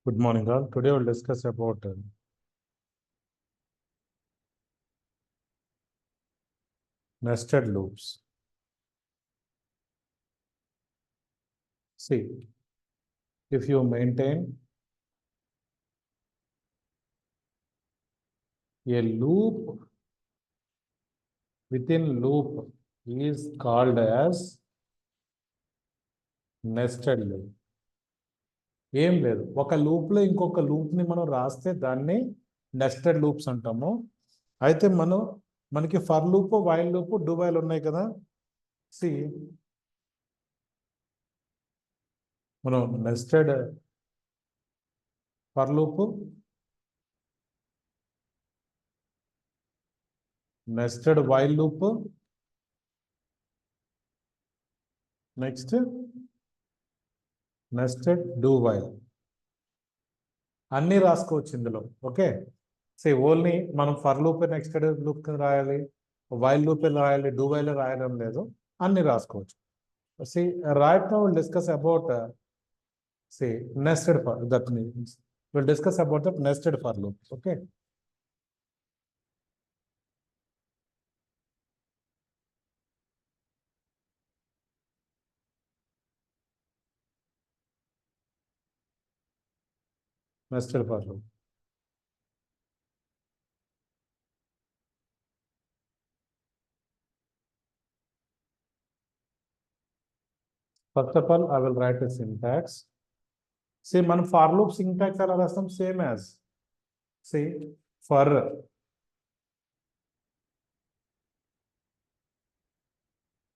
Good morning, all. Today we'll discuss about nested loops. See, if you maintain a loop within loop is called as nested loop. ఏం లేదు, ఒక లూప్లో ఇంకొక లూప్ని మనం రాస్తే దాన్ని నెస్టెడ్ లూప్స్ అంటాము. అయితే మనకి for loop, while loop, do while ఉన్నాయి కదా. సి మనం nested for loop, nested while loop, next nested do while అన్నీ రాసుకోవచ్చు ఇందులో. ఓకే, సే ఓన్లీ మనం ఫర్ లూప్ నెక్స్టెడ్ లూప్ రాయాలి, వైల్ లూప్ రాయాలి, డూ వైల్ రాయడం లేదు, అన్ని రాసుకోవచ్చు. See right now will discuss about say nested for that means we'll discuss about the nested for loop. Okay, nested for loop. First of all, I will write a syntax. See, man for loop syntax are some same as, see, for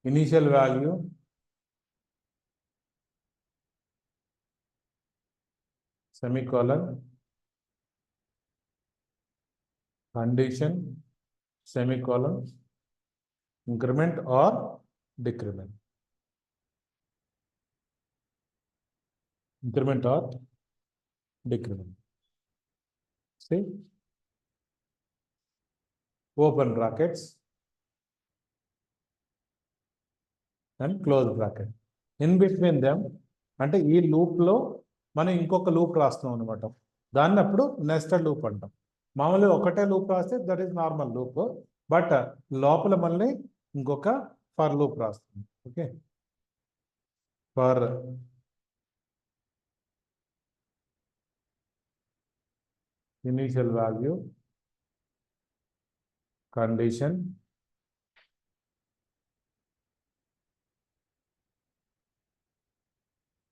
initial value semicolon condition semicolon increment or decrement. Increment or decrement. See, open brackets and close bracket. In between them, అంటే ఈ లూప్లో మనం ఇంకొక loop రాస్తున్నాం అనమాట. దాన్ని అప్పుడు nested loop అంటాం. మామూలుగా ఒకటే లూప్ రాస్తే that is normal loop, but లోపల మళ్ళీ ఇంకొక ఫర్ లూప్ రాస్తుంది. Okay, for initial value condition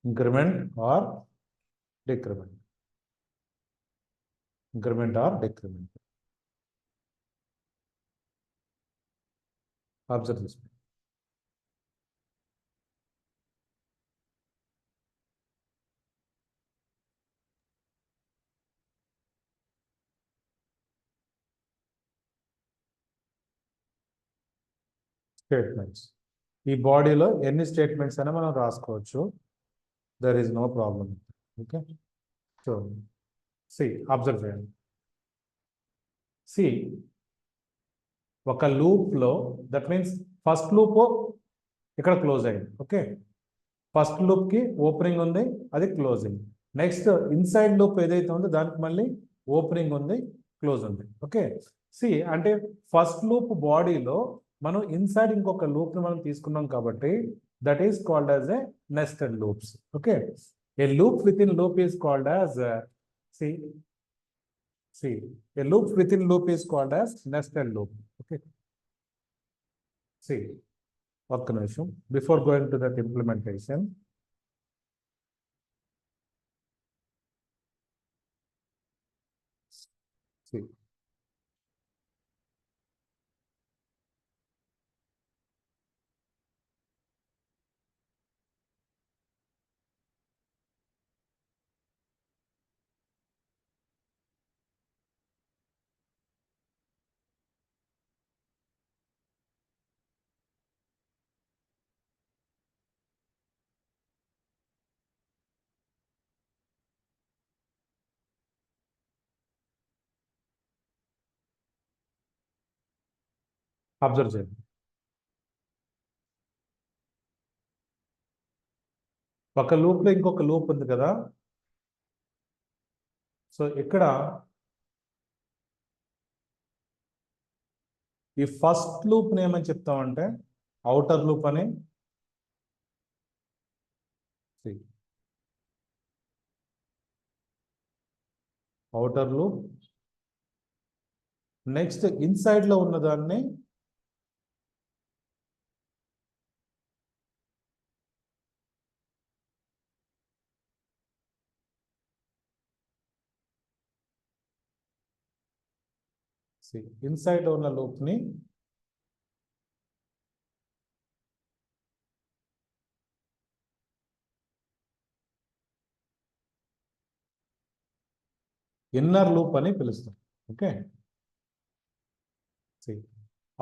increment or decrement. Increment or decrement. Observe this. Statements. ఈ బాడీలో ఎన్ని స్టేట్మెంట్స్ అయినా మనం రాసుకోవచ్చు. There is no problem. Okay, so see observe చేయండి. సి ఒక లూప్లో దట్ మీన్స్ ఫస్ట్ లూప్ ఇక్కడ క్లోజ్ అయింది. ఓకే, ఫస్ట్ లూప్కి ఓపెనింగ్ ఉంది, అది క్లోజింగ్. నెక్స్ట్ ఇన్సైడ్ లూప్ ఏదైతే ఉందో దానికి మళ్ళీ ఓపెనింగ్ ఉంది, క్లోజ్ ఉంది. ఓకే, సి అంటే ఫస్ట్ లూప్ బాడీలో మనం ఇన్సైడ్ ఇంకొక లూప్ని మనం తీసుకున్నాం కాబట్టి that is called as a nested loops. Okay, A loop with in loop is called as a loop within loop is called as nested loop. Okay, see, ఒక్క నిమిషం, before going to that implementation, see, observe చేయండి. ఒక లూప్లో ఇంకొక loop ఉంది కదా. So ఇక్కడ ఈ ఫస్ట్ లూప్ ని ఏమని చెప్తామంటే అవుటర్ లూప్ అని, అవుటర్ లూప్. నెక్స్ట్ ఇన్సైడ్ లో ఉన్నదాన్ని ఇన్సైడ్ ఉన్న లూప్ ని ఇన్నర్ లూప్ అని పిలుస్తాం. ఓకే,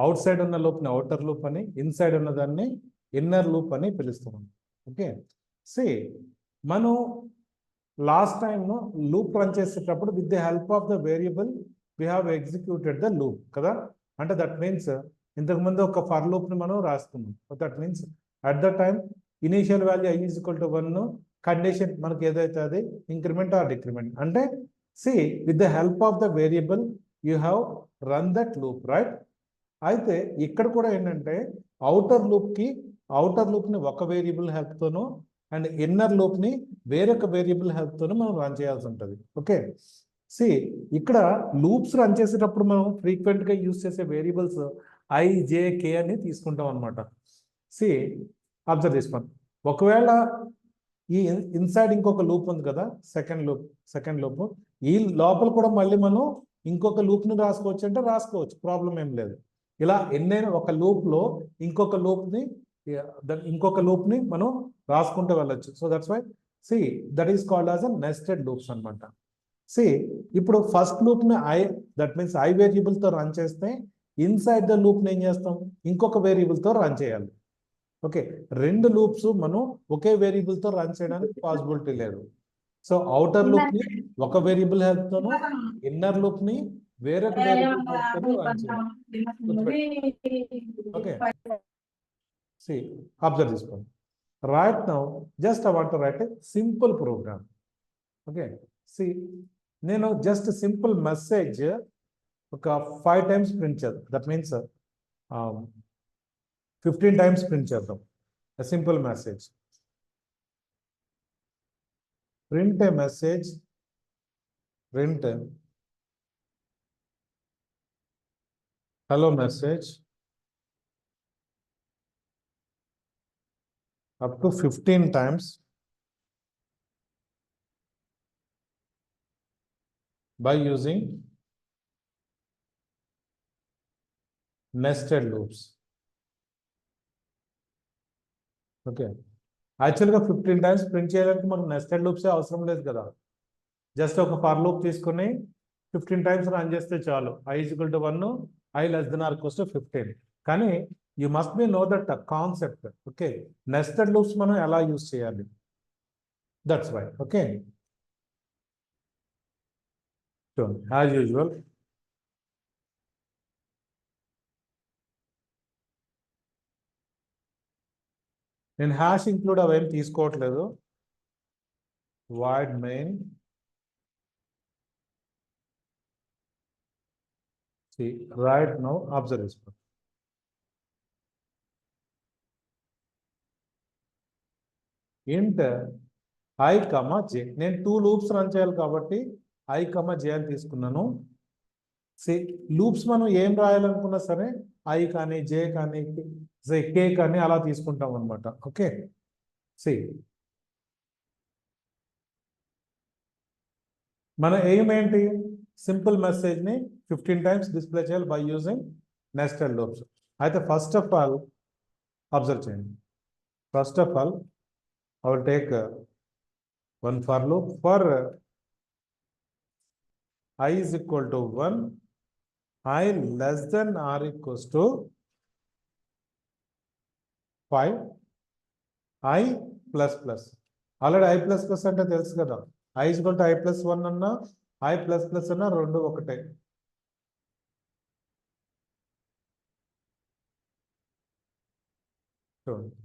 అవుట్ సైడ్ ఉన్న లూప్ ని అవుటర్ లూప్ అని, ఇన్సైడ్ ఉన్న దాన్ని ఇన్నర్ లూప్ అని పిలుస్తాం. ఓకే, సి మనం లాస్ట్ టైం లూప్ రన్ చేసేటప్పుడు with the help of the variable we have executed the loop కదా. అంటే దట్ మీన్స్ ఇంతకుముందు ఒక ఫర్ లూప్ ని మనం రాస్తున్నాం. That means at the time initial value i is equal to 1 condition మనకి ఏదైతే అది ఇంక్రిమెంట్ ఆర్ డిక్రిమెంట్. అంటే see with the help of the variable you have run that loop, right. అయితే ఇక్కడ కూడా ఏంటంటే అవుటర్ లూప్ ని ఒక వేరియబుల్ హెల్ప్ తోను అండ్ ఇన్నర్ లూప్ ని వేరొక వేరియబుల్ హెల్ప్ తోను మనం రన్ చేయాల్సి ఉంటుంది. ఓకే, సి ఇక్కడ లూప్స్ రన్ చేసేటప్పుడు మనం ఫ్రీక్వెంట్ గా యూజ్ చేసే వేరియబుల్స్ i, j, k అని తీసుకుంటాం అనమాట. సి అబ్జర్వ్ చేసుకోండి, ఒకవేళ ఈ ఇన్సైడ్ ఇంకొక లూప్ ఉంది కదా, సెకండ్ లూప్, ఈ లోపల కూడా మళ్ళీ మనం ఇంకొక లూప్ ని రాసుకోవచ్చు అంటే రాసుకోవచ్చు, ప్రాబ్లం ఏం లేదు. ఇలా ఎన్నైనా ఒక లూప్ లో ఇంకొక లూప్ ని మనం రాసుకుంటూ వెళ్ళొచ్చు. So that's why see that is called as a nested loops అనమాట. సి ఇప్పుడు ఫస్ట్ లూప్ ని దట్ మీన్స్ i వేరియబుల్ తో రన్ చేస్తే ఇన్సైడ్ ద లూప్ ని ఏం చేస్తాం, ఇంకొక వేరియబుల్ తో రన్ చేయాలి. ఓకే, రెండు లూప్స్ మనం ఒకే వేరియబుల్ తో రన్ చేయడానికి పాసిబిలిటీ లేదు. సో అవుటర్ లూప్ ని ఒక వేరియబుల్ హెల్ప్ తోను, ఇన్నర్ లూప్ ని వేరొక వేరియబుల్ హెల్ప్ తోను రన్ చేయాలి. ఓకే, సి అబ్జర్వ్ చేసుకోండి. Right now just I want to write a simple program. Okay, see నేను జస్ట్ సింపుల్ మెసేజ్ ఒక 5 టైమ్స్ ప్రింట్ చేద్దాం. దట్ మీన్స్ 15 టైమ్స్ ప్రింట్ చేద్దాం. A simple message. Print a message. Print hello message up to 15 times by using nested loops. Okay, యాక్చువల్గా 15 times print చేయాలంటే మనకు nested లూప్సే అవసరం లేదు కదా. జస్ట్ ఒక ఫర్ లూప్ తీసుకుని 15 టైమ్స్ రన్ చేస్తే చాలు. i is equal to 1, i less than or equals to 15. కానీ you must be know that concept. Okay, nested loops మనం ఎలా యూజ్ చేయాలి, that's why. Okay, so as usual నేను hash include అవేం తీసుకోవట్లేదు. void main see right now observe this one. int i comma j నేను 2 loops run చేయాలి కాబట్టి i comma j అని తీసుకున్నాను. లూప్స్ మనం ఏం రాయాలనుకున్నా సరే i కానీ j కానీ k కానీ అలా తీసుకుంటాం అనమాట. ఓకే, సి మన ఎయిమ్ ఏంటి, సింపుల్ మెసేజ్ ని 15 టైమ్స్ డిస్ప్లే చేయాలి బై యూజింగ్ నెస్టెడ్ లూప్స్. అయితే ఫస్ట్ ఆఫ్ ఆల్ అబ్జర్వ్ చేయండి. First of all I will take one for loop for I is equal to 1, I less than or equals to 5, I plus plus. Already I plus plus అంటే తెలుసు కదా, I is equal to I plus 1 అన్నా I plus plus అన్నా రెండు ఒకటే. చూడండి,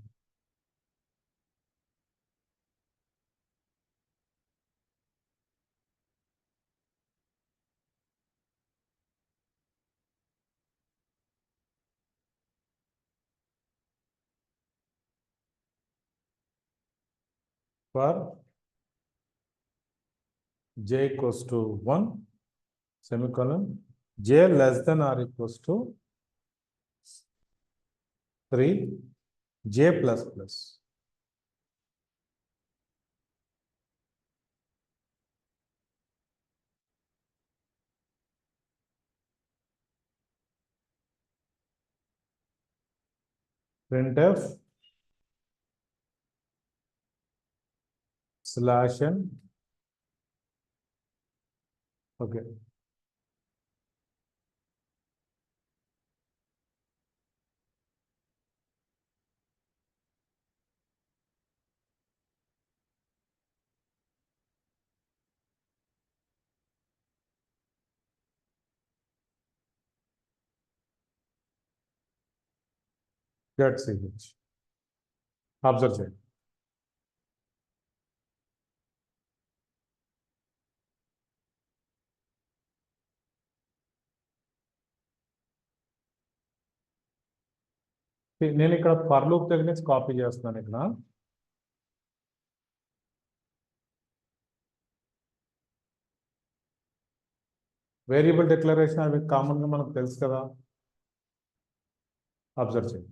for j equals to 1, semicolon, j less than or equals to 3, j plus plus. Printf slash n. Okay. That's it. Observe చేయండి. నేను ఇక్కడ ఫర్ లూప్ దగ్గర నుంచి కాపీ చేస్తున్నాను ఇక్కడ. వేరియబుల్ డిక్లరేషన్ అవి కామన్గా మనకు తెలుసు కదా. అబ్జర్వ్ చేయండి.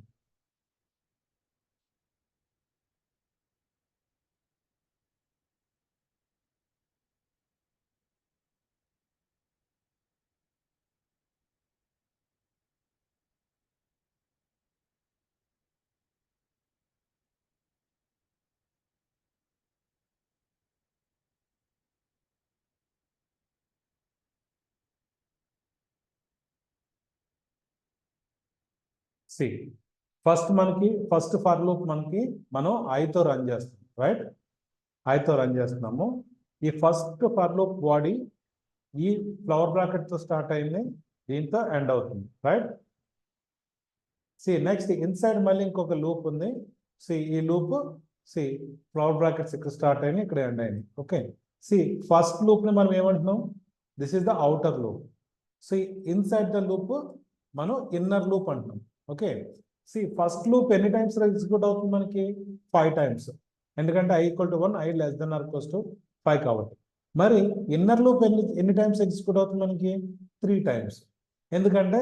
సి ఫస్ట్ ఫర్ లూప్ మనం ఐతో రన్ చేస్తాం, రైట్? ఐతో రన్ చేస్తున్నాము. ఈ ఫస్ట్ ఫర్ లూప్ బాడీ ఈ ఫ్లవర్ బ్రాకెట్ తో స్టార్ట్ అయింది, దీంతో ఎండ్ అవుతుంది, రైట్? సి నెక్స్ట్ ఇన్సైడ్ మళ్ళీ ఇంకొక లూప్ ఉంది. సి ఈ లూప్ ఫ్లవర్ బ్రాకెట్స్ ఇక్కడ స్టార్ట్ అయినాయి, ఇక్కడ ఎండ్ అయినాయి. ఓకే, సి ఫస్ట్ లూప్ ని మనం ఏమంటున్నాం? This is the outer loop. See inside the loop మనం ఇన్నర్ లూప్ అంటున్నాం. ఓకే, సి ఫస్ట్ లూప్ ఎన్ని టైమ్స్ ఎగ్జిక్యూట్ అవుతుంది మనకి? 5 టైమ్స్. ఎందుకంటే i equal to 1, i less than or equals to 5 కాబట్టి. మరి ఇన్నర్ లూప్ ఎన్ని టైమ్స్ ఎగ్జిక్యూట్ అవుతుంది మనకి? 3 టైమ్స్. ఎందుకంటే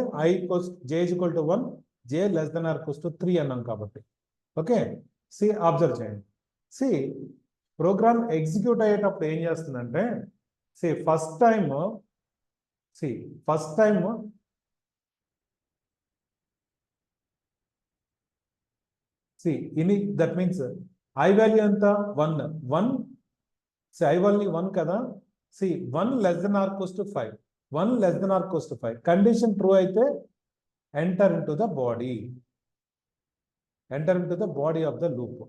j equal to 1, j less than or equals to 3 అన్నాం కాబట్టి. ఓకే, సి అబ్జర్వ్ చేయండి. సి ప్రోగ్రామ్ ఎగ్జిక్యూట్ అయ్యేటప్పుడు ఏం చేస్తుందంటే, first time that means I value ఎంత? 1. ఐ వాల్యూ 1 కదా. 1 less than or equals to 5. 1 less than or equals to 5 condition true అయితే enter into the body of the loop.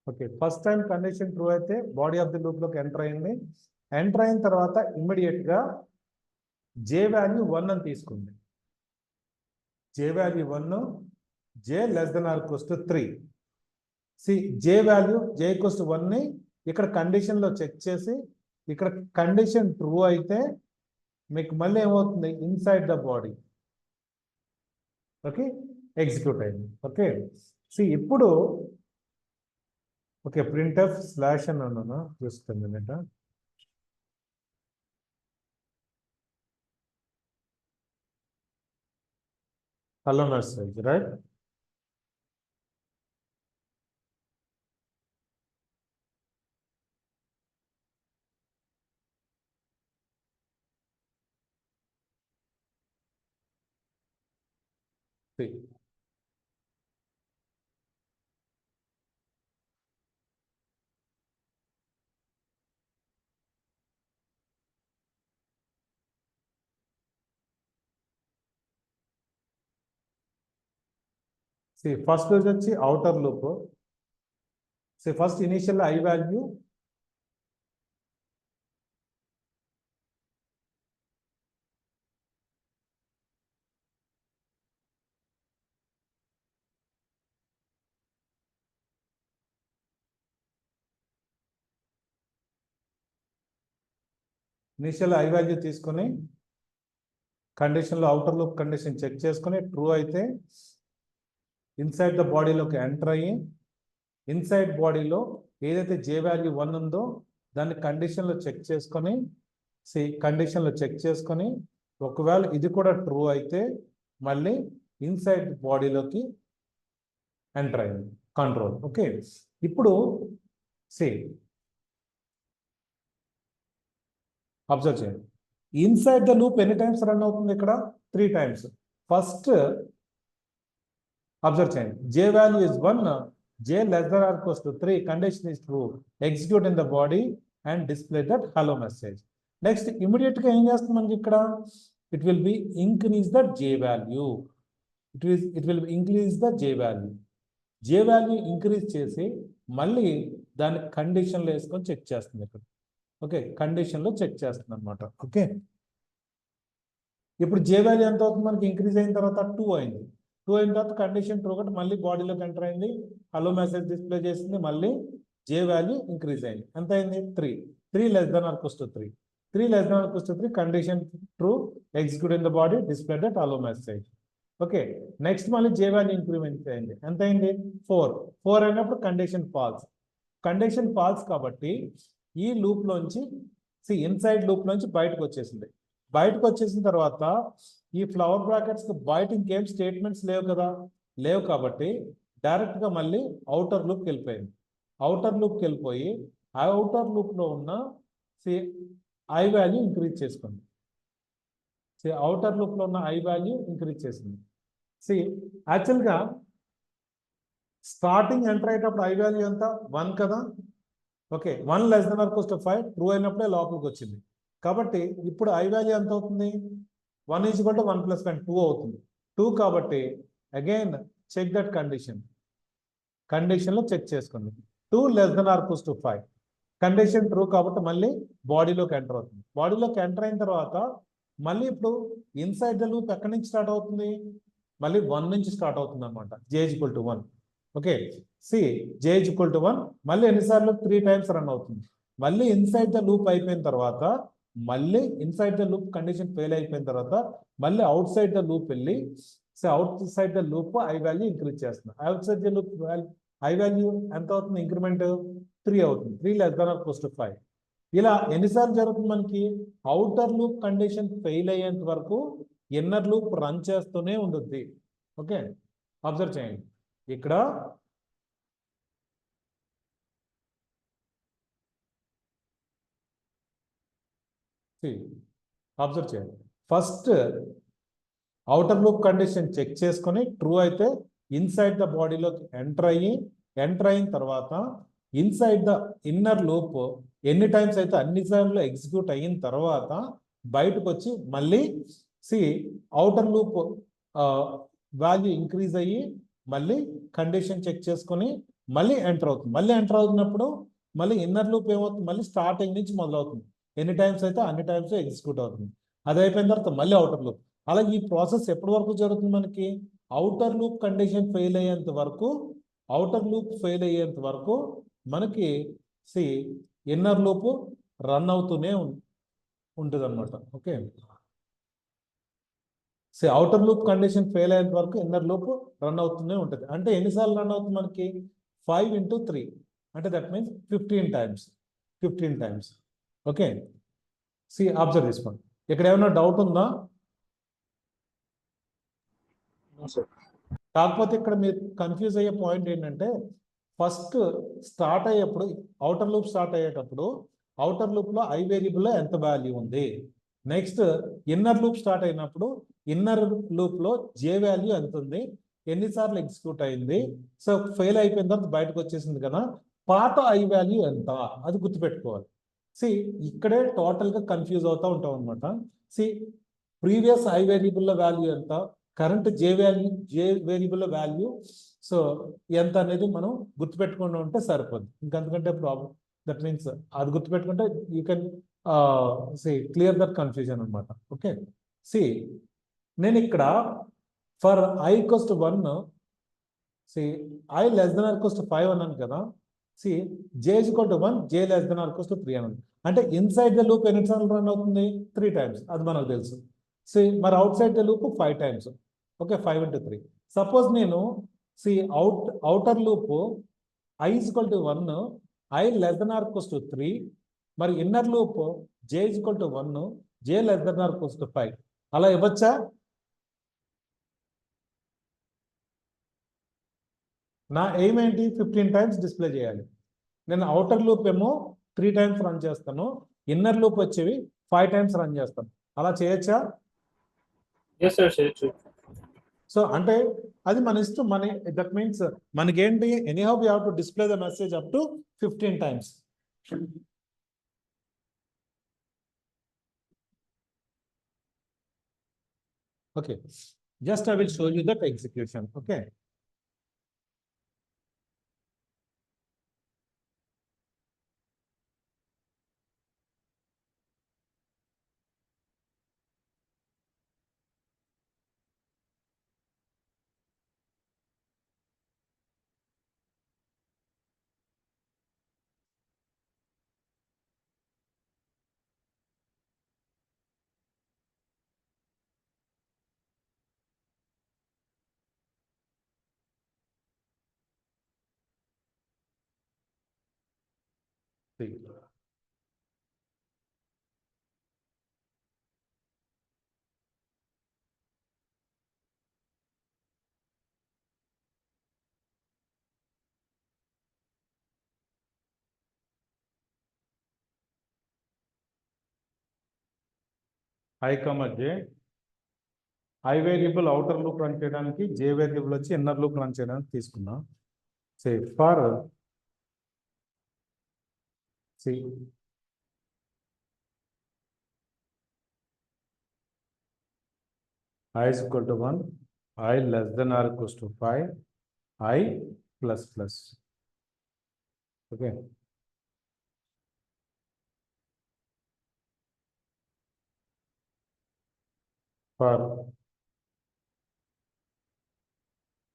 Okay, first time condition true అయితే body of the loop లోకి enter అయింది. Enter అయిన తర్వాత immediate గా J value 1 అని తీసుకుంది. J value 1, J less than or equals to 3. J value J equals to 1 ని ఇక్కడ కండిషన్ లో చెక్ చేసి, ఇక్కడ కండిషన్ ట్రూ అయితే మీకు మళ్ళీ ఏమవుతుంది? Inside the body okay execute అయింది. ఓకే, ఇప్పుడు ఓకే ప్రింట్ఎఫ్ స్లాష్ అని అన్నాను, చూస్తుంది minute. Hello message, right? First వచ్చి outer loop. Say first initial I value తీసుకొని కండిషన్లో అవుటర్ లూప్ కండిషన్ చెక్ చేసుకొని ట్రూ అయితే ఇన్సైడ్ ద బాడీలోకి ఎంటర్ అయ్యి ఇన్సైడ్ బాడీలో ఏదైతే జే వాల్యూ 1 ఉందో దాన్ని కండిషన్లో చెక్ చేసుకొని ఒకవేళ ఇది కూడా ట్రూ అయితే మళ్ళీ ఇన్సైడ్ బాడీలోకి ఎంటర్ అయింది కంట్రోల్. ఓకే, ఇప్పుడు అబ్జర్వ్ చేయండి. ఇన్సైడ్ ద లూప్ ఎన్ని టైమ్స్ రన్ అవుతుంది ఇక్కడ? 3 times. ఫస్ట్ అబ్జర్వ్ చేయండి, జే value is 1, j less than or equals to 3, condition is true, execute in the body and display that hello message. Next immediate గా ఏం చేస్తుంది మనకి ఇక్కడ? It will be increase the j value. It will increase the j value. j value increase చేసి మళ్ళీ దాన్ని కండిషన్లో వేసుకొని చెక్ చేస్తుంది ఇక్కడ. ఓకే, కండిషన్లో చెక్ చేస్తుంది అనమాట. ఓకే, ఇప్పుడు j వాల్యూ ఎంత అవుతుంది మనకి? ఇంక్రీజ్ అయిన తర్వాత 2 అయింది. 2 అయిన తర్వాత కండిషన్ ట్రూ ఒకటి మళ్ళీ బాడీలోకి ఎంటర్ అయింది, హలో మెసేజ్ డిస్ప్లే చేసింది, మళ్ళీ j వాల్యూ ఇంక్రీజ్ అయింది. ఎంత అయింది? 3 less than or equals to 3. 3 less than or equals to 3, condition true, execute in the body, display that hello message. Okay, next మళ్ళీ j వాల్యూ ఇంక్రిమెంట్ అయింది. ఎంత అయింది? 4 అయినప్పుడు కండిషన్ ఫాల్స్ కాబట్టి ఈ లూప్ లోంచి ఇన్సైడ్ లూప్ నుంచి బయటకు వచ్చేసింది. బయటకు వచ్చేసిన తర్వాత ఈ ఫ్లవర్ బ్రాకెట్స్ బయట ఇంకేం స్టేట్మెంట్స్ లేవు కాబట్టి డైరెక్ట్ గా మళ్ళీ అవుటర్ లూప్కి వెళ్ళిపోయింది. అవుటర్ లూప్కి వెళ్ళిపోయి అవుటర్ లూప్ లో ఉన్న ఐ వాల్యూ ఇంక్రీజ్ చేసుకుంది. అవుటర్ లూప్ లో ఉన్న ఐ వాల్యూ ఇంక్రీజ్ చేసింది. యాక్చువల్గా స్టార్టింగ్ ఎంటర్ అయ్యేటప్పుడు ఐ వాల్యూ ఎంత? 1 కదా. Okay, 1 less than or equals to 5, true అయినప్పుడే లోపలికి వచ్చింది. కాబట్టి ఇప్పుడు ఐ వాల్యూ ఎంత అవుతుంది? 1 = 1 + 1 2 అవుతుంది. 2 కాబట్టి అగైన్ చెక్ దట్ కండిషన్లో చెక్ చేసుకోండి. 2 less than or equals to 5, condition true కాబట్టి మళ్ళీ బాడీలోకి ఎంటర్ అవుతుంది. బాడీలోకి ఎంటర్ అయిన తర్వాత మళ్ళీ ఇప్పుడు ఇన్సైడ్ ద లూప్ ఎక్కడి నుంచి స్టార్ట్ అవుతుంది? మళ్ళీ 1 నుంచి స్టార్ట్ అవుతుంది అనమాట. j = 1. ఓకే, j = 1 మళ్ళీ ఎన్నిసార్లు? 3 times రన్ అవుతుంది. మళ్ళీ ఇన్సైడ్ ద లూప్ అయిపోయిన తర్వాత మళ్ళీ inside the loop condition fail అయిపోయిన తర్వాత మళ్ళీ అవుట్ సైడ్ ద లూప్ వెళ్ళి outside the loop I value increase చేస్తుంది. Outside the loop I value ఎంత అవుతుంది? ఇంక్రిమెంట్ 3 అవుతుంది. 3 less than or equals to 5. ఇలా ఎన్నిసార్లు జరుగుతుంది మనకి? అవుటర్ లూప్ కండిషన్ ఫెయిల్ అయ్యేంత వరకు ఇన్నర్ లూప్ రన్ చేస్తూనే ఉంటుంది. ఓకే, అబ్జర్వ్ చేయండి ఇక్కడ అబ్జర్వ్ చేయండి. First outer loop condition check చేసుకొని ట్రూ అయితే ఇన్సైడ్ ద బాడీలోకి ఎంటర్ అయిన తర్వాత ఇన్సైడ్ ద ఇన్నర్ లూప్ ఎన్ని టైమ్స్ అయితే అన్ని సార్లు ఎగ్జిక్యూట్ అయిన తర్వాత బయటకు వచ్చి మళ్ళీ అవుటర్ లూప్ వాల్యూ ఇంక్రీజ్ అయ్యి మళ్ళీ కండిషన్ చెక్ చేసుకొని మళ్ళీ ఎంటర్ అవుతుంది. మళ్ళీ ఎంటర్ అవుతున్నప్పుడు మళ్ళీ ఇన్నర్ లూప్ ఏమవుతుంది? మళ్ళీ స్టార్టింగ్ నుంచి మొదలవుతుంది. ఎన్ని టైమ్స్ అయితే అన్ని టైమ్స్ ఎగ్జిక్యూట్ అవుతుంది. అది అయిపోయిన తర్వాత మళ్ళీ అవుటర్ లూప్. అలాగే ఈ ప్రాసెస్ ఎప్పటి వరకు జరుగుతుంది మనకి? అవుటర్ లూప్ కండిషన్ ఫెయిల్ అయ్యేంత వరకు మనకి ఇన్నర్ లూప్ రన్ అవుతూనే ఉంటుంది అనమాట. Okay, outer loop condition fail అయ్యేంత వరకు ఇన్నర్ లూప్ రన్ అవుతూనే ఉంటుంది. అంటే ఎన్నిసార్లు రన్ అవుతుంది మనకి? 5 × 3 అంటే that means 15 times. Okay, observe చేసుకోండి. ఇక్కడ ఏమైనా డౌట్ ఉందా? కాకపోతే ఇక్కడ మీరు కన్ఫ్యూజ్ అయ్యే పాయింట్ ఏంటంటే ఫస్ట్ స్టార్ట్ అయ్యేప్పుడు అవుటర్ లూప్ స్టార్ట్ అయ్యేటప్పుడు అవుటర్ లూప్లో ఐ వేరియబుల్లో ఎంత వాల్యూ ఉంది? నెక్స్ట్ ఇన్నర్ లూప్ స్టార్ట్ అయినప్పుడు ఇన్నర్ లూప్లో జే వాల్యూ ఎంత ఉంది? ఎన్నిసార్లు ఎగ్జిక్యూట్ అయింది? సో ఫెయిల్ అయిపోయిన తర్వాత బయటకు వచ్చేసింది కదా, పాత ఐ వాల్యూ ఎంత? అది గుర్తుపెట్టుకోవాలి. ఇక్కడే టోటల్గా కన్ఫ్యూజ్ అవుతూ ఉంటాం అనమాట. ప్రీవియస్ ఐ వేరియబుల్ల వాల్యూ ఎంత, కరెంట్ జే వేరియబుల్ వాల్యూ సో ఎంత అనేది మనం గుర్తుపెట్టుకుండా ఉంటే సరిపోద్ది. ఇంకంతకంటే ప్రాబ్లం దట్ మీన్స్ అది గుర్తుపెట్టుకుంటే you can clear that confusion అనమాట. ఓకే, సి నేను ఇక్కడ for I equals to 1 I less than or equals to 5 అన్నాను కదా. See J is equal to 1, J less than or equals to 3 అన్నాను. అంటే inside the loop ఎన్నిసార్లు run అవుతుంది? 3 times. అది మనకు తెలుసు. మరి outside the loop 5 times. Okay, 5 into 3. Suppose నేను outer loop I is equal to 1, I less than or equals to 3, మరి inner loop J is equal to 1, J less than or equals to 5. అలా ఇవ్వచ్చా? నా aim ఏంటి? 15 times display చేయాలి. నేను outer loop ఏమో 3 times run చేస్తాను, inner loop వచ్చేవి 5 times run చేస్తాను. అలా చేయొచ్చా? Yes, sir. చేయొచ్చు. సో అంటే అది మన ఇష్టం. దట్ మీన్స్ మనకేంటి, anyhow we have to display the message up to 15 times. Okay, just I will show you that execution. Okay, see. I, J, I variable outer loop run చేయడానికి, జే variable వచ్చి inner loop run చేయడానికి తీసుకున్నాం. Say for I is equal to 1, I less than or equals to 5, I plus plus. Okay. For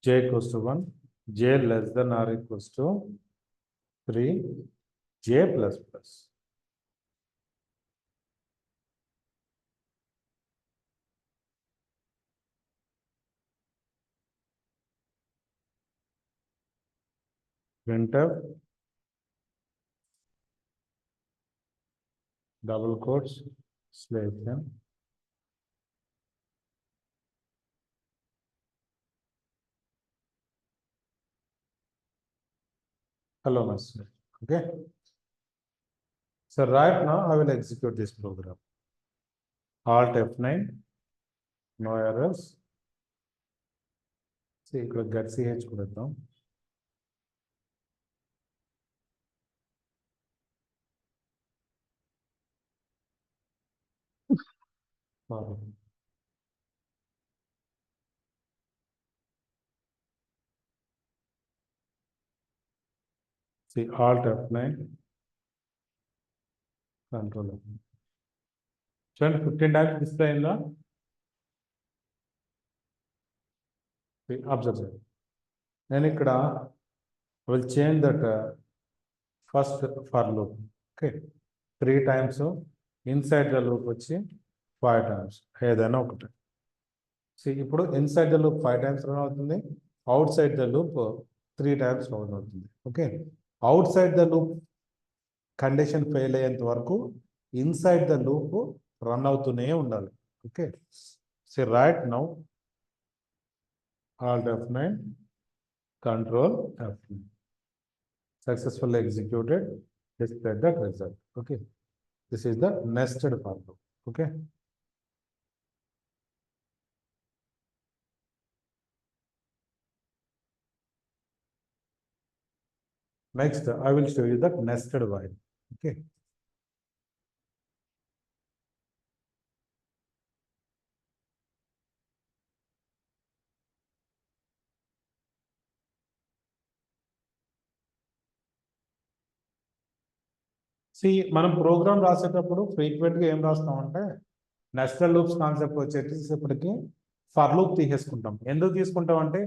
j equals to 1, j less than or equals to 3, j plus plus. Printf, double quotes, slash n. Hello, master. Okay. So right now I will execute this program. Alt F9, no errors. See, get ch kodam. See, Alt F9, Control F9. చూడండి 15 times display అయిందా? Observe చేయండి. నేను ఇక్కడ will change that first for loop. Okay, 3 times inside the loop వచ్చి 5 times, ఏదైనా ఒకటి. ఇప్పుడు inside the loop 5 times run అవుతుంది, outside the loop 3 times run అవుతుంది. Okay, outside the loop condition fail అయ్యేంత వరకు ఇన్సైడ్ ద లూప్ రన్ అవుతూనే ఉండాలి. Okay, right now Alt F9, Control F9. Successfully executed, display the result. Okay, this is the nested for loop. Okay. Next, I will show you the nested while. Okay. మనం programme రాసేటప్పుడు ఫ్రీక్వెంట్గా ఏం రాస్తామంటే nested loops concept వచ్చేటప్పటికి for loop తీసేసుకుంటాం. ఎందుకు తీసుకుంటాం అంటే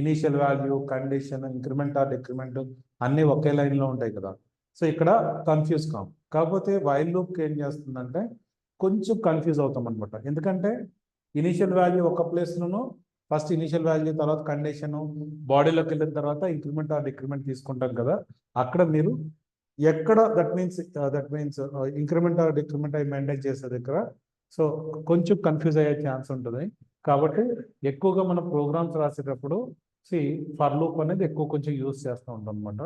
initial value, condition, increment or decrement అన్నీ ఒకే లైన్లో ఉంటాయి కదా. సో ఇక్కడ కన్ఫ్యూజ్ కాం. కాకపోతే వైల్ లూప్కి ఏం చేస్తుందంటే కొంచెం కన్ఫ్యూజ్ అవుతాం అనమాట. ఎందుకంటే ఇనీషియల్ వాల్యూ ఒక ప్లేస్లోను, ఫస్ట్ ఇనీషియల్ వాల్యూ తర్వాత కండిషన్, బాడీలోకి వెళ్ళిన తర్వాత ఇంక్రిమెంట్ ఆర్ డిక్రిమెంట్ తీసుకుంటాం కదా. అక్కడ మీరు ఎక్కడ that means increment or decrement అవి మెయింటైన్ చేసే దగ్గర సో కొంచెం కన్ఫ్యూజ్ అయ్యే ఛాన్స్ ఉంటుంది. కాబట్టి ఎక్కువగా మనం ప్రోగ్రామ్స్ రాసేటప్పుడు ఫర్ లూప్ అనేది ఎక్కువ కొంచెం యూజ్ చేస్తూ ఉంటాం అనమాట.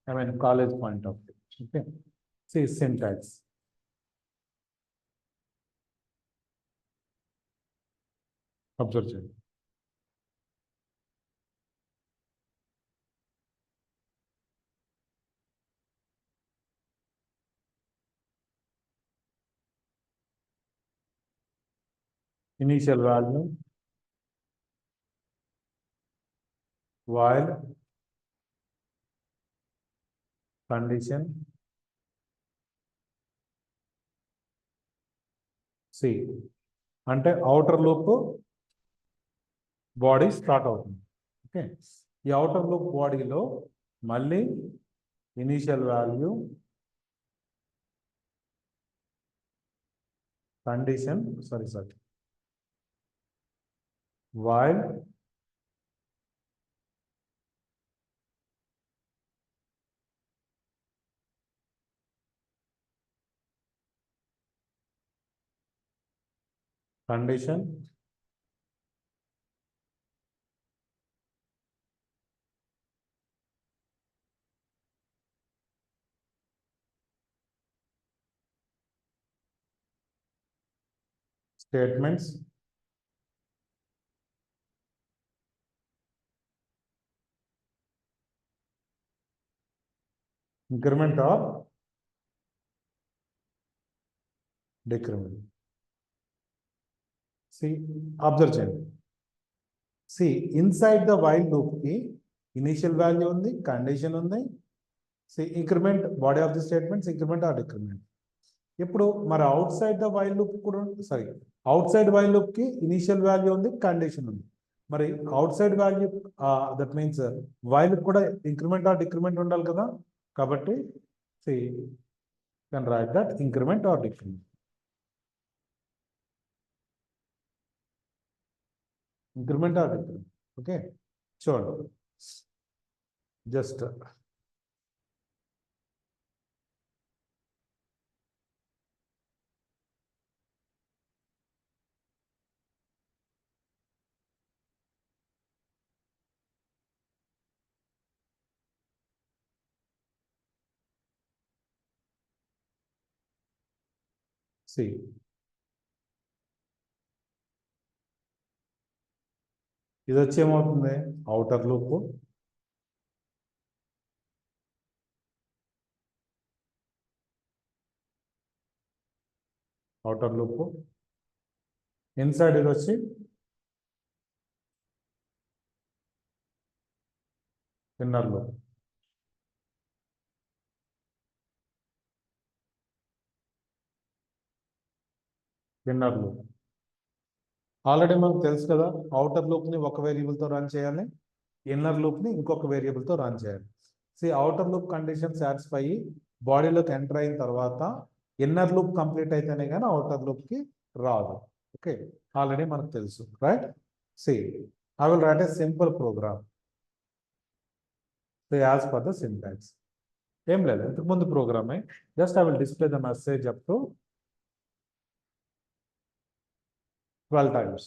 I mean college point of view. Okay, syntax. Observe చేయండి. Initial value, while, condition, see అంటే అవుటర్ లూప్ బాడీ స్టార్ట్ అవుతుంది. ఓకే, ఈ అవుటర్ లూప్ బాడీలో మళ్ళీ initial value, condition, sorry while, condition, statements, increment or decrement. Observe చేయండి. Inside the while loop కి initial value ఉంది, condition ఉంది, increment body of the statements, increment or decrement. ఇప్పుడు మరి outside the while loop కూడా out side while loop కి initial value ఉంది, condition ఉంది. మరి out side value that means while కూడా ఇంక్రిమెంట్ ఆర్ డిక్రిమెంట్ ఉండాలి కదా. కాబట్టి can write that increment or decrement. Increment or decrement. Okay, చూడండి జస్ట్ ఇది వచ్చి ఏమవుతుంది, outer loop, outer loop, inside ఇది వచ్చి inner loop. Inner loop already మనకు తెలుసు కదా, అవుటర్ లూప్ని ఒక వేరియబుల్తో రన్ చేయాలి, ఇన్నర్ లూప్ని ఇంకొక వేరియబుల్తో రన్ చేయాలి. అవుటర్ లూప్ కండిషన్ సాటిస్ఫై అయ్యి బాడీలోకి ఎంటర్ అయిన తర్వాత ఇన్నర్ లూప్ కంప్లీట్ అయితేనే కానీ అవుటర్ లూప్కి రాదు. ఓకే, ఆల్రెడీ మనకు తెలుసు, right. I will write a simple program as per the syntax. ఏం లేదు, ఇంతకుముందు ప్రోగ్రామే. Just I will display the message up to 12 times.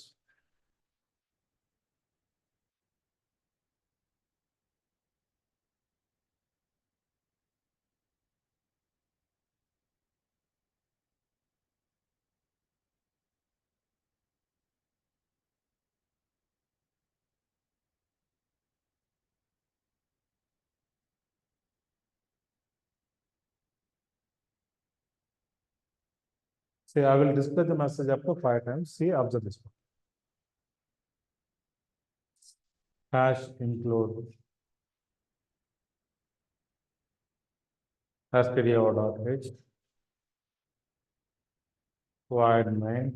I will display the message up to 5 times. Observe this one. Hash include stdio.h void main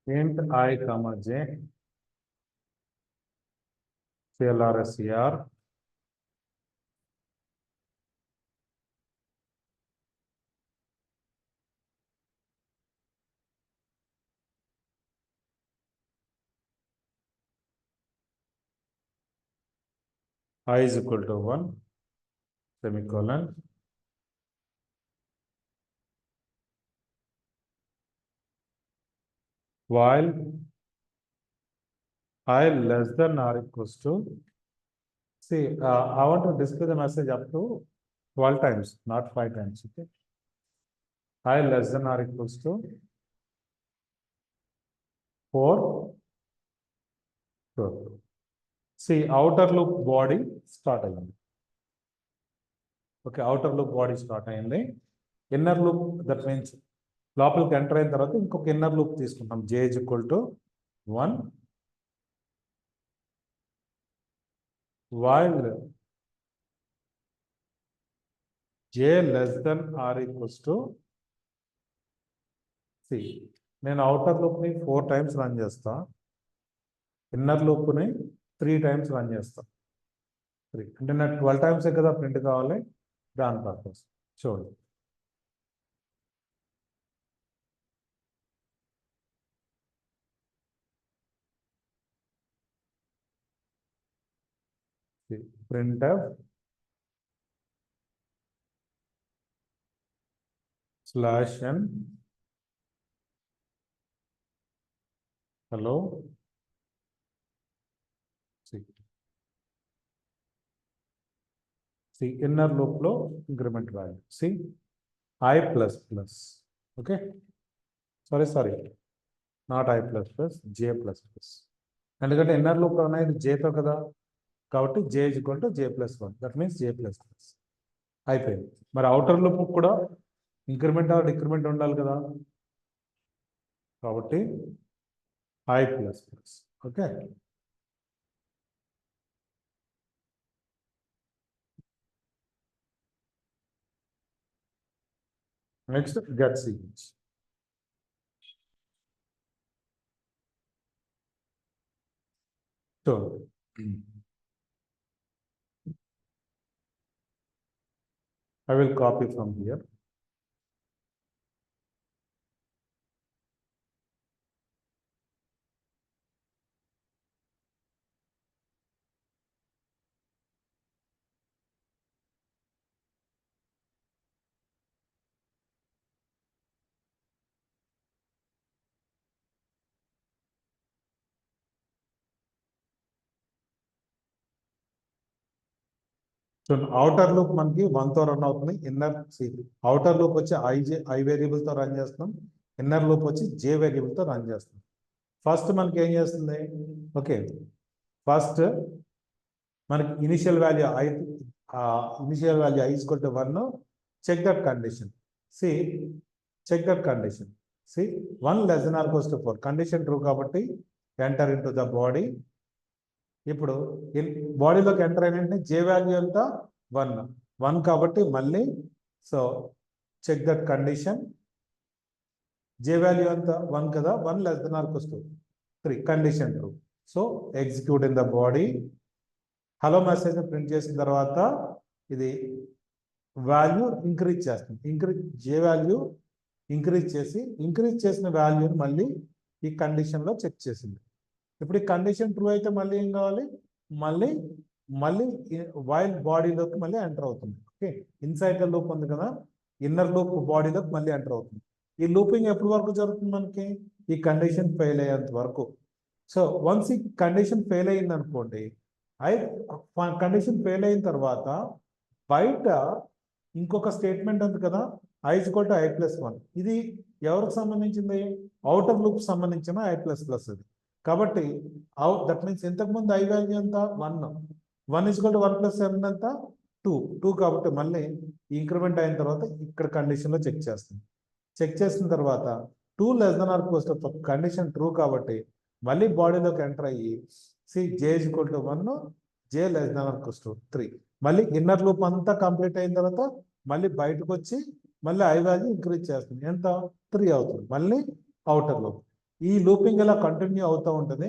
int I comma j CLR SCR I is equal to 1 semicolon while I less than or equals to, see, I want to display the message up to 12 times, not 5 times. Okay. I less than or equals to 4. See, outer loop body start అయింది. Okay, outer loop body start అయింది. Inner loop that means లోపలికి enter అయిన తర్వాత ఇంకొక inner loop తీసుకుంటాం. j is equal to 1 while j less than or equals to, see, నేను outer లూప్ని 4 times run చేస్తా, ఇన్నర్ లూప్ని 3 times రన్ చేస్తా. 3 అంటే నాకు 12 times కదా ప్రింట్ కావాలి, దాని పర్పస్ చూడండి. printf /n hello. See, inner loop లో increment value. See, I plus plus. Okay. Sorry. Not I plus plus, j plus plus. ఎందుకంటే ఇన్నర్ లూప్ లో అనేది j తో కదా, కాబట్టి j is equal to j plus 1. That means j plus plus. అయిపోయింది. మరి outer loop కూడా increment or decrement ఉండాలి కదా, కాబట్టి I plus plus. Okay. Next, get sequence. So, I will copy from here. So outer loop మనకి 1 తో రన్ అవుతుంది. ఇన్నర్ అవుటర్ లూప్ వచ్చి ఐ వేరియబుల్ తో రన్ చేస్తున్నాం, ఇన్నర్ లూప్ వచ్చి j వేరియబుల్ తో రన్ చేస్తున్నాం. ఫస్ట్ మనకి ఏం చేస్తుంది, ఓకే, ఫస్ట్ మనకి initial value i equal to 1, check that condition. Check that condition. 1 less than or equals to 4 condition true కాబట్టి enter into the body. ఇప్పుడు బాడీలోకి ఎంటర్ అయిన j వాల్యూ ఎంత 1 కాబట్టి మళ్ళీ so check that condition. j value ఎంత 1 కదా, 1 less than or equals to 3 condition true. So execute in the body. Hello message print చేసిన తర్వాత ఇది వాల్యూ ఇంక్రీజ్ చేస్తుంది. j వాల్యూ ఇంక్రీజ్ చేసిన వాల్యూని మళ్ళీ ఈ కండిషన్లో చెక్ చేసింది. ఇప్పుడు ఈ కండిషన్ ట్రూ అయితే మళ్ళీ ఏం కావాలి, మళ్ళీ వైల్ బాడీలోకి మళ్ళీ ఎంటర్ అవుతుంది. ఓకే, ఇన్సైడ్ ద లూప్ ఉంది కదా, ఇన్నర్ లూప్ బాడీలోకి మళ్ళీ ఎంటర్ అవుతుంది. ఈ లూపింగ్ ఎప్పటి వరకు జరుగుతుంది మనకి, ఈ కండిషన్ ఫెయిల్ అయ్యేంత వరకు. సో వన్స్ ఈ కండిషన్ ఫెయిల్ అయింది అనుకోండి, కండిషన్ ఫెయిల్ అయిన తర్వాత బయట ఇంకొక స్టేట్మెంట్ ఉంది కదా, i is equal to i plus 1. ఇది ఎవరికి సంబంధించింది, అవుటర్ లూప్ సంబంధించిన i plus plus ఇది. కాబట్టి దట్ మీన్స్ ఇంతకుముందు i వాల్యూ ఎంత 1 is equal to 1 plus 7 ఎంత 2 కాబట్టి మళ్ళీ ఇంక్రిమెంట్ అయిన తర్వాత ఇక్కడ కండిషన్లో చెక్ చేస్తుంది. చెక్ చేసిన తర్వాత 2 less than or equals to condition true కాబట్టి మళ్ళీ బాడీలోకి ఎంటర్ అయ్యి see J is equal to 1, J less than or equals to 3. మళ్ళీ ఇన్నర్ లూప్ అంతా కంప్లీట్ అయిన తర్వాత మళ్ళీ బయటకు వచ్చి మళ్ళీ ఐ వాల్యూ ఇంక్రీజ్ చేస్తుంది. ఎంత? 3 అవుతుంది. మళ్ళీ అవుటర్ లూప్. ఈ లూపింగ్ ఇలా కంటిన్యూ అవుతూ ఉంటుంది.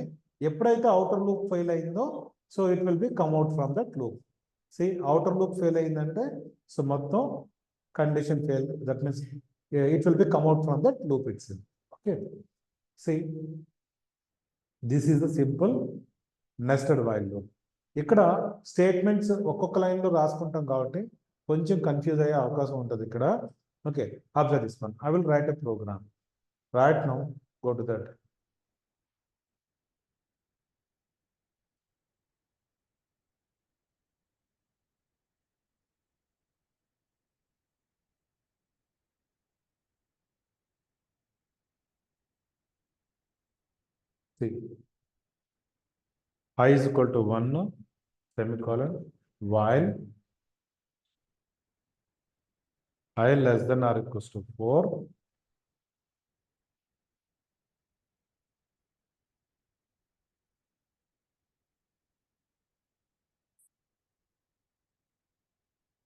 ఎప్పుడైతే అవుటర్ లూప్ ఫెయిల్ అయిందో so it will be come out from that loop. See outer loop fail అయిందంటే సో మొత్తం condition fail, that means it will be come out from that loop it's. Okay, see this is the simple nested while loop. ఇక్కడ statements ఒక్కొక్క లైన్లో రాసుకుంటాం కాబట్టి కొంచెం confuse అయ్యే అవకాశం ఉంటుంది ఇక్కడ. Okay, observe this one. I will write a program right now. Go to that. See, I is equal to 1 semicolon while I less than or equals to 4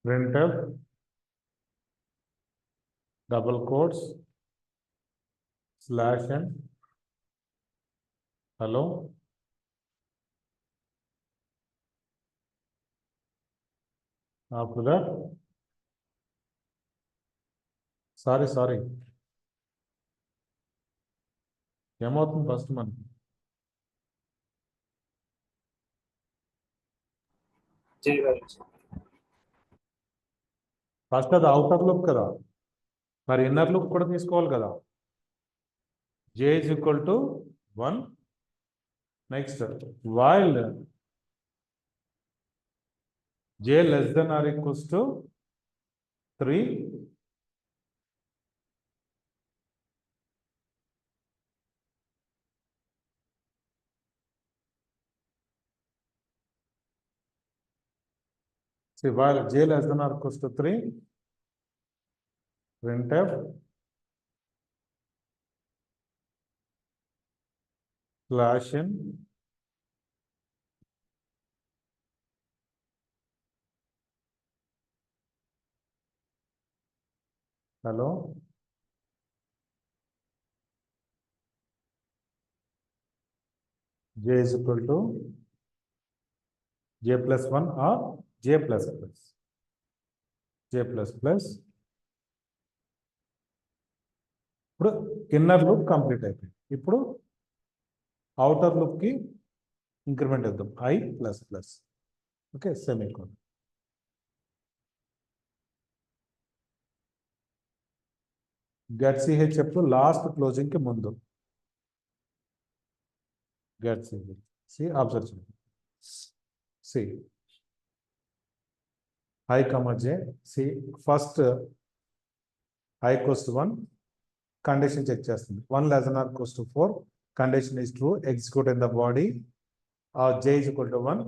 printf double quotes /n hello after that sorry ఏమవుతుంది first మనకి? J values. First అది outer loop కదా, మరి inner loop కూడా తీసుకోవాలి కదా. J is equal to 1. Next, while J less than or equals to 3, see while J less than or equals to 3, printf /n hello J is equal to J plus 1 or J plus plus. J plus plus. ఇప్పుడు inner loop complete అయిపోయింది. ఇప్పుడు outer లూప్కి increment ఇద్దాం I plus plus. Okay, semicolon. Get CH ఎప్పుడు last క్లోజింగ్కి ముందు. Get CH see observe చేయండి. See I comma J. See first I equals to 1 కండిషన్ చెక్ చేస్తుంది. 1 less than or equals to 4 condition is true, execute in the body J is equal to 1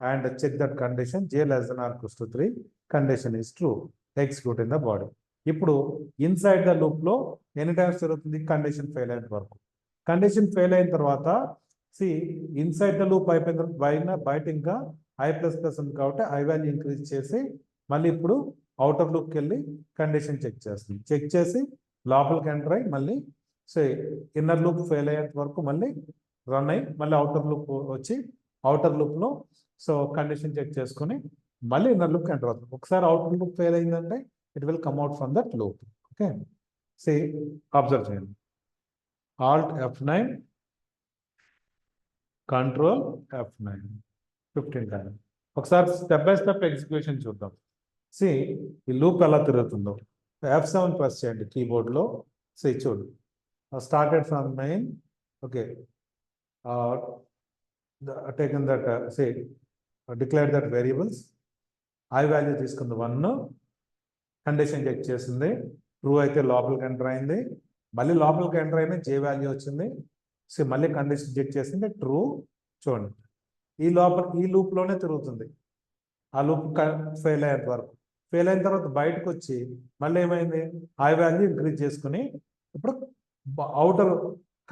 and check that condition. J less than or equals to 3 condition is true, execute in the body. ఇప్పుడు inside the loop లో ఎన్ని times జరుగుతుంది? Condition fail అయిన వరకు. Condition fail అయిన తర్వాత C inside the loop అయిపోయిన తర్వాత బయట ఇంకా I ప్లస్ ప్లస్ ఉంది కాబట్టి I వాల్యూ ఇంక్రీజ్ చేసి మళ్ళీ ఇప్పుడు అవుటర్ లూప్కి వెళ్ళి కండిషన్ చెక్ చేస్తుంది. చెక్ చేసి లోపలికి ఎంటర్ అయ్యి మళ్ళీ సో ఇన్నర్ లూప్ ఫెయిల్ అయ్యేంత వరకు మళ్ళీ రన్ అయ్యి మళ్ళీ అవుటర్ లూప్ వచ్చి అవుటర్ లూప్లో సో కండిషన్ చెక్ చేసుకొని మళ్ళీ ఇన్నర్ లూప్కి ఎంటర్ అవుతుంది. ఒకసారి అవుటర్ లూప్ ఫెయిల్ అయిందంటే it will come out from that loop. Okay, see observe చేయండి. Alt F9 control F9 15 times. ఒకసారి స్టెప్ బై స్టెప్ ఎగ్జిక్యూషన్ చూద్దాం. సి ఈ లూప్ ఎలా తిరుగుతుందో. F7 ప్రెస్ చేయండి కీబోర్డ్లో. సి చూడు, started from main. Okay, taken that see declare that variables. I value తీసుకుంది 1, కండిషన్ చెక్ చేసింది, ట్రూ అయితే లోపలికి ఎంటర్ అయింది, మళ్ళీ లోపలికి ఎంటర్ అయిన J వాల్యూ వచ్చింది. సో మళ్ళీ కండిషన్ చెక్ చేసింది, ట్రూ. చూడండి ఈ లూప్లోనే తిరుగుతుంది. ఆ లూప్ ఫెయిల్ అయ్యేంత వరకు. ఫెయిల్ అయిన తర్వాత బయటకు వచ్చి మళ్ళీ ఏమైంది? I వాల్యూ ఇంక్రీజ్ చేసుకుని ఇప్పుడు అవుటర్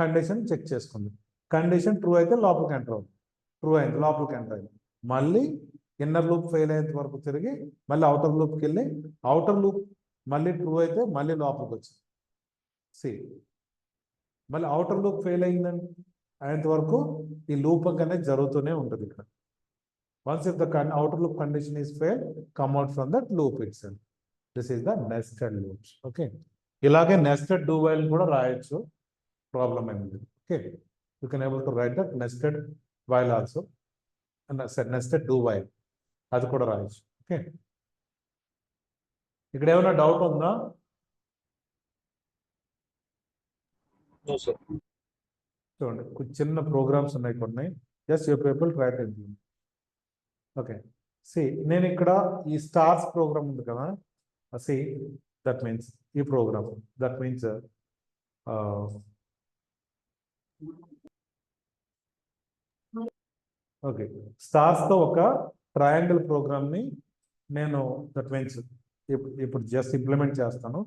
కండిషన్ చెక్ చేసుకుంది. కండిషన్ ట్రూ అయితే లోపలికి ఎంటర్ అవుతుంది. ట్రూ అయింది, లోపలికి ఎంటర్ అయింది. మళ్ళీ ఇన్నర్ లూప్ ఫెయిల్ అయ్యేంత వరకు తిరిగి మళ్ళీ అవుటర్ లూప్కి వెళ్ళి అవుటర్ లూప్ మళ్ళీ ట్రూ అయితే మళ్ళీ లోపలికి వచ్చింది. సి మళ్ళీ అవుటర్ లూప్ ఫెయిల్ అయిందని అయ్యేంత వరకు ఈ లూపింగ్ అనేది జరుగుతూనే ఉంటుంది ఇక్కడ. Once if the outer loop condition is failed, come out from that loop itself. This is the nested loops. Okay. ఇలాగే nested do while కూడా రాయొచ్చు, ప్రాబ్లం అనేది. Okay, you can able to right that nested while also, nested do while అది కూడా రాయొచ్చు. Okay, ఇక్కడ ఏమైనా doubt ఉందా? No, sir. చూడండి, చిన్న ప్రోగ్రామ్స్ ఉన్నాయి కొన్ని, just you people try to implement. Okay, see నేను ఇక్కడ ఈ స్టార్స్ ప్రోగ్రామ్ ఉంది కదా, సి దట్ మీన్స్ ఈ program, that means okay, stars తో ఒక ట్రయాంగిల్ ప్రోగ్రామ్ ని నేను దట్ మీన్స్ ఇప్పుడు జస్ట్ ఇంప్లిమెంట్ చేస్తాను.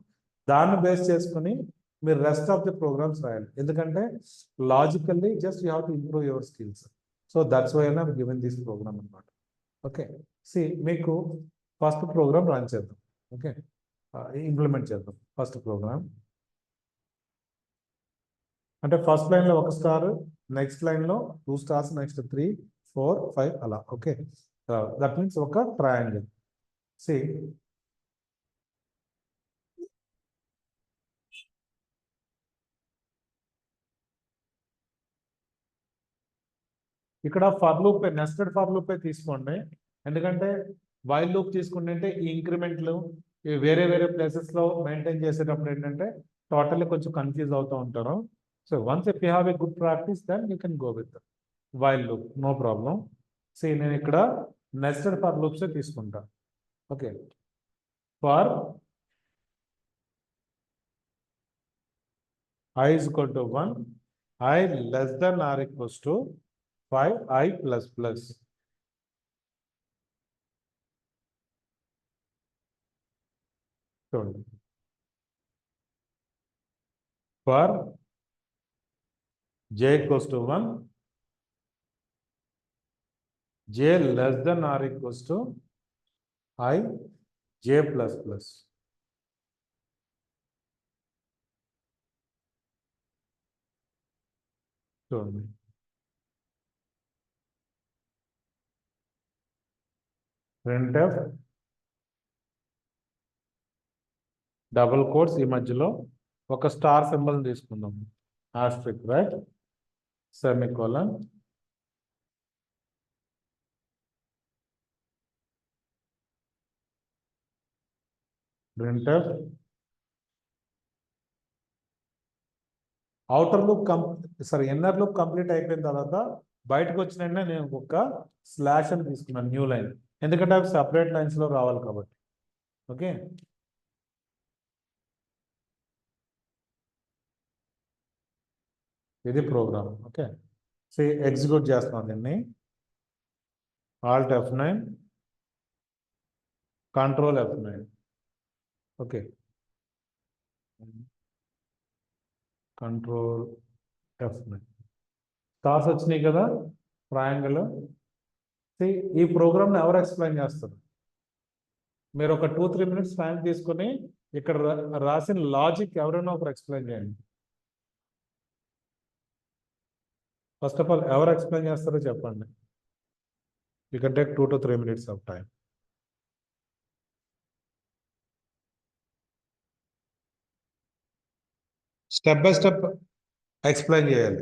దాన్ని బేస్ చేసుకుని మీరు రెస్ట్ ఆఫ్ ది ప్రోగ్రామ్స్ రాయాలి, ఎందుకంటే logically just you have to improve your skills. So that's why I given this program అనమాట. ఓకే, సి మీకు ఫస్ట్ ప్రోగ్రామ్ రన్ చేద్దాం. ఓకే, ఇంప్లిమెంట్ చేద్దాం ఫస్ట్ ప్రోగ్రామ్. అంటే ఫస్ట్ లైన్లో ఒక స్టార్, నెక్స్ట్ లైన్లో 2 స్టార్స్, నెక్స్ట్ 3, 4, 5 అలా. ఓకే, దట్ మీన్స్ ఒక ట్రయాంగిల్. సి ఇక్కడ ఫర్ లూప్, నెస్టెడ్ ఫర్ లూపే తీసుకోండి, ఎందుకంటే వైల్ లూప్ తీసుకుంటే ఈ ఇంక్రిమెంట్లు వేరే వేరే ప్లేసెస్లో మెయింటైన్ చేసేటప్పుడు ఏంటంటే టోటల్లీ కొంచెం కన్ఫ్యూజ్ అవుతూ ఉంటారు. So once if you have a good practice then you can go with while loop, no problem. So నేను ఇక్కడ నెస్టెడ్ ఫర్ లూప్సే తీసుకుంటా. Okay, for I is equal to 1, I less than or equals to 5, I plus plus. చూడండి, for j equals to 1, j less than or equals to I, j plus plus. చూడండి, printf double quotes ఈ మధ్యలో ఒక star symbol తీసుకుందాం, Austric, right, semicolon, printf outer loop inner loop complete అయిపోయిన తర్వాత బయటకు వచ్చిన వెంటనే నేను ఒక స్లాష్ అని తీసుకున్నాను, న్యూ లైన్, ఎందుకంటే అవి సపరేట్ లైన్స్లో రావాలి కాబట్టి. ఓకే, ఇది ప్రోగ్రామ్. ఓకే, సో ఎగ్జిక్యూట్ చేస్తున్నాం దీన్ని, Alt F9, control F9. Okay, control F9, stars వచ్చినాయి కదా ట్రయాంగిల్. ఈ ప్రోగ్రామ్ని ఎవరు ఎక్స్ప్లెయిన్ చేస్తారు? మీరు ఒక 2-3 minutes టైం తీసుకొని ఇక్కడ రాసిన లాజిక్ ఎవరైనా ఒకరు ఎక్స్ప్లెయిన్ చేయండి. ఫస్ట్ ఆఫ్ ఆల్ ఎవరు ఎక్స్ప్లెయిన్ చేస్తారో చెప్పండి. You can take 2 to 3 minutes of time. Step by step explain చేయాలి.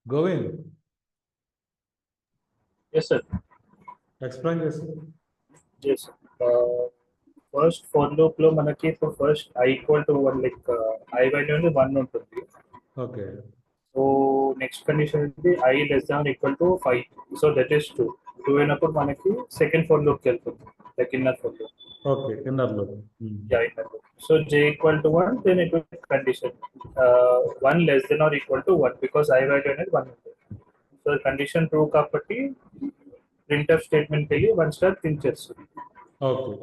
Govind, Yes, sir. explain this. Yes. First for loop లో మనకి ఇప్పుడు first i equal to 1 like i value అనేది 1 ఉంటుంది. Okay, so next condition ఉంది i less than equal to 5. So that is 2 అయినప్పుడు మనకి second for loop కి వెళ్తుంది like inner for loop. okay, inner loop. Inner loop. So j equal to 1 then it will condition 1 less than or equal to 1 because i value అనేది 1 ఉంటుంది. So condition true కాబట్టి printf statement వెళ్ళి 1 star print చేస్తుంది. Okay.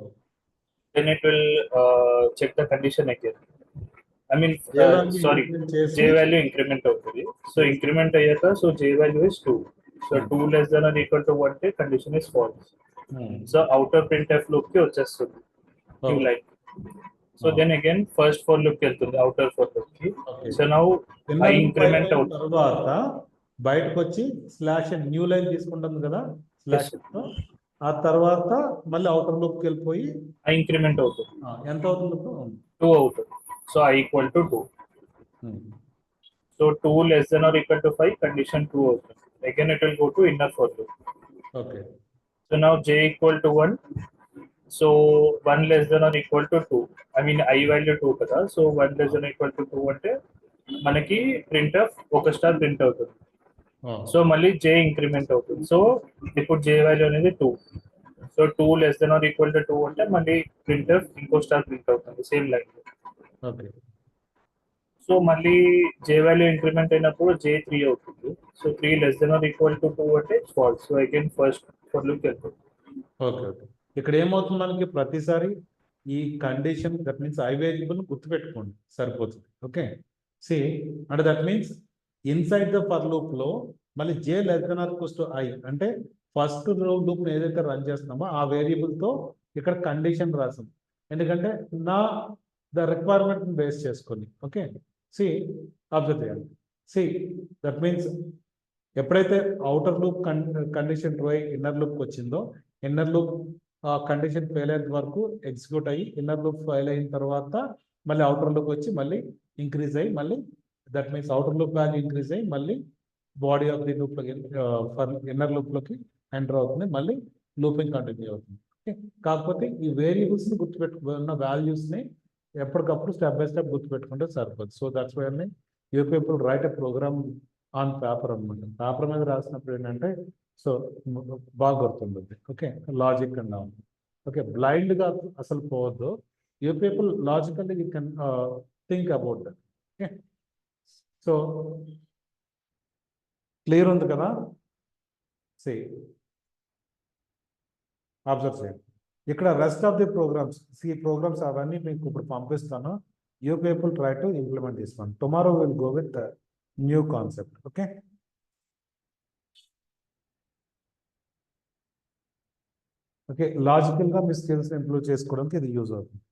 Then it will check the condition again. I mean, J value sorry, increment చేసి, j value increment అవుతుంది. So increment అయ్యాక so j value is 2. So 2 less than or equal to 1 అంటే condition is false. So outer printf loop కి వచ్చేస్తుంది new Okay. line. So then again first for loop కి వెళ్తుంది outer for loop కి. Okay. So now Inner I loop increment అయిపోయిన అవుతుంది. తర్వాత బయటకు వచ్చి స్లాష్ న్యూ లైన్ తీసుకుంటుంది కదా స్లాష్ Yes, తో. ఆ తర్వాత మళ్ళీ అవుటర్ లూప్ కి వెళ్ళిపోయి I increment అవుతుంది. ఎంత అవుతుంది 2 అవుతుంది. So I equal to 2. So 2 less than or equal to 5 condition 2 అవుతుంది. Again it will go to inner for loop. Okay. So now j equal to 1. So 1 less than or equal to 2. I mean I value 2 కదా. So 1 less than or equal to 2 అంటే మనకి printf ఒక star print అవుతుంది. So మళ్ళీ j increment అవుతుంది. So ఇప్పుడు j value అనేది 2. So 2 less than or equal to 2 అంటే మళ్ళీ printf ఇంకో స్టార్ ప్రింట్ అవుతుంది సేమ్ లైన్. ఓకే. సో మళ్ళీ j వాల్యూ ఇంక్రిమెంట్ అయినప్పుడు j 3 అవుతుంది. So 3 less than or equal to 2 అంటే false. So again first for loop వెళ్తుంది. ఓకే. ఓకే. ఇక్కడ ఏమవుతుంది మనకి ప్రతిసారి ఈ condition that means I variable గుర్తుపెట్టుకోండి సరిపోతుంది. ఓకే. సి అంటే that means inside the for loop లో మళ్ళీ j less than or equals to i అంటే ఫస్ట్ లూప్ ఏదైతే రన్ చేస్తున్నామో ఆ వేరియబుల్ తో ఇక్కడ కండిషన్ రాసింది. ఎందుకంటే నా ద రిక్వైర్మెంట్ బేస్ చేసుకొని. ఓకే. సి అబ్జర్వ్ చేయండి. సి దట్ మీన్స్ ఎప్పుడైతే అవుటర్ లూప్ కండిషన్ ట్రూ అయ్యి ఇన్నర్ లూప్కి వచ్చిందో ఇన్నర్ లూప్ కండిషన్ ఫెయిల్ అయ్యేంత వరకు ఎగ్జిక్యూట్ అయ్యి ఇన్నర్ లూప్ ఫెయిల్ అయిన తర్వాత మళ్ళీ అవుటర్ లూప్ వచ్చి మళ్ళీ ఇంక్రీజ్ అయ్యి మళ్ళీ that means outer loop value increase అయ్యి మళ్ళీ body of the loop inner లూప్లోకి ఎంటర్ అవుతుంది. మళ్ళీ లూపింగ్ కంటిన్యూ అవుతుంది. ఓకే. కాకపోతే ఈ వేరియబుల్స్ని గుర్తుపెట్టుకున్న వాల్యూస్ని ఎప్పటికప్పుడు స్టెప్ బై స్టెప్ గుర్తుపెట్టుకుంటే సరిపోతుంది. So that's why you people write a program on paper అనమాట. పేపర్ మీద రాసినప్పుడు ఏంటంటే సో బాగా గుర్తుంటుంది. ఓకే. Logic and okay. బ్లైండ్గా అసలు పోవద్దు. You people logically you can think about that. Okay. So clear ఉంది కదా. సి అబ్జర్వ్ చేయండి. ఇక్కడ rest of the programs programs అవన్నీ మీకు ఇప్పుడు పంపిస్తాను. You people try to implement this one. Tomorrow will go with new concept. Okay. Okay. లాజికల్గా మీ skills improve చేసుకోవడానికి ఇది యూజ్ అవుతుంది.